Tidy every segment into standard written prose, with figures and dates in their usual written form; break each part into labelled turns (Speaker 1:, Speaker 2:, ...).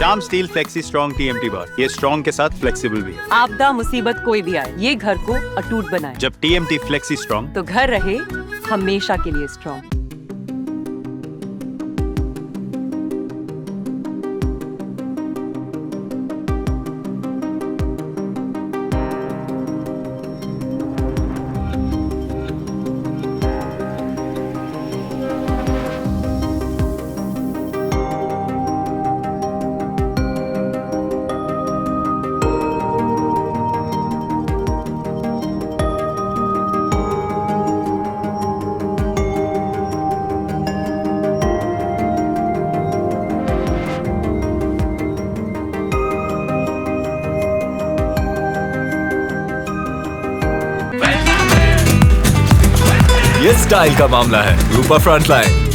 Speaker 1: नाम steel flexi strong TMT बार। ये strong के साथ फ्लेक्सिबल भी है।
Speaker 2: आपदा मुसीबत कोई भी आए, ये घर को अटूट बनाए।
Speaker 1: जब टीएमटी फ्लेक्सी स्ट्रॉन्ग
Speaker 2: तो घर रहे हमेशा के लिए स्ट्रॉन्ग।
Speaker 3: ये स्टाइल का मामला है। रूपा फ्रंटलाइन।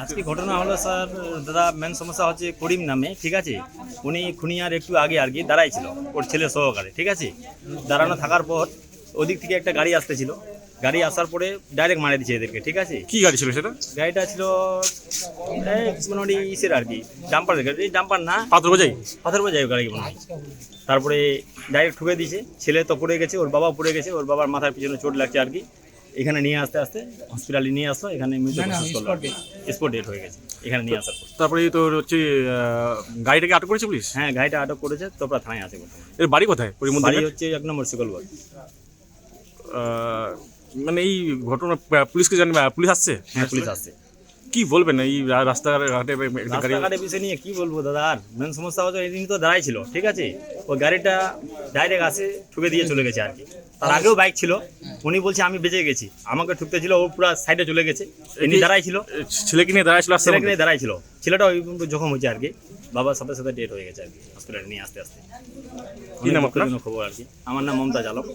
Speaker 4: আজকে ঘটনা হলো স্যার, দাদা মেন সমস্যা হচ্ছে করিম নামে, ঠিক আছে। উনি খুনিয়ার একটু আগে আর কি দাঁড়াই ছিল ওর ছেলে সহকারে, ঠিক আছে। দাঁড়ানো থাকার পর ওদিক থেকে একটা গাড়ি আসতেছিল, গাড়ি আসার পরে ডাইরেক্ট মারা দিচ্ছে এদেরকে, ঠিক আছে।
Speaker 5: কি গাড়ি ছিল সেটা?
Speaker 4: গাড়িটা ছিল মোটামুটি ইসের আর কি, ডাম্পার গাড়ি, ডাম্পার না
Speaker 5: পাথর বোঝাই
Speaker 4: গাড়ি মনে হয়। তারপরে ডাইরেক্ট ঠুকে দিয়েছে, ছেলে তো পড়ে গেছে, ওর বাবা পড়ে গেছে, ওর বাবার মাথার পিছনে চোট লাগছে আর কি। এখানে নিয়ে আসতে হসপিটালে নিয়ে আসলো, এখানে স্পট ডেট হয়ে গেছে এখানে নিয়ে আসার পর।
Speaker 5: তারপরে তোর হচ্ছে গাড়িটাকে আটক করেছে পুলিশ?
Speaker 4: হ্যাঁ, গাড়িটা আটক করেছে, তোপরা থানায় আছে।
Speaker 5: এর বাড়ি কোথায়?
Speaker 4: বাড়ি হচ্ছে 1 নম্বর শিকলগড়।
Speaker 5: মানে এই ঘটনা পুলিশকে জানবে, পুলিশ আসছে?
Speaker 4: হ্যাঁ, পুলিশ আসছে।
Speaker 5: কি বলবেন এই রাস্তাঘাটে
Speaker 4: বিষয় নিয়ে কি বলবো দাদা? আর মেন সমস্যা হচ্ছে এদিন তো দাঁড়াই ছিল, ঠিক আছে। ওই গাড়িটা ডাইরেক্ট আসে ঠুকে দিয়ে চলে গেছে আর কি। তার আগেও বাইক ছিল, উনি বলছে আমি বেঁচে গেছি, আমাকে ঠুকতে ছিল, ও পুরো সাইডে চলে গেছে। এমনি দাঁড়াই ছিল,
Speaker 5: ছেলেকে নিয়ে দাঁড়াই ছিল,
Speaker 4: ছেলেকে নিয়ে দাঁড়াই ছিল। ছেলেটা ওই জখম হয়েছে আর কি, বাবার সাথে সাথে ডেট হয়ে গেছে আর কি হসপিটালে নিয়ে আসতে।
Speaker 5: কি নাম আপনার?
Speaker 4: খবর আর কি। আমার নাম মমতাজ আলম।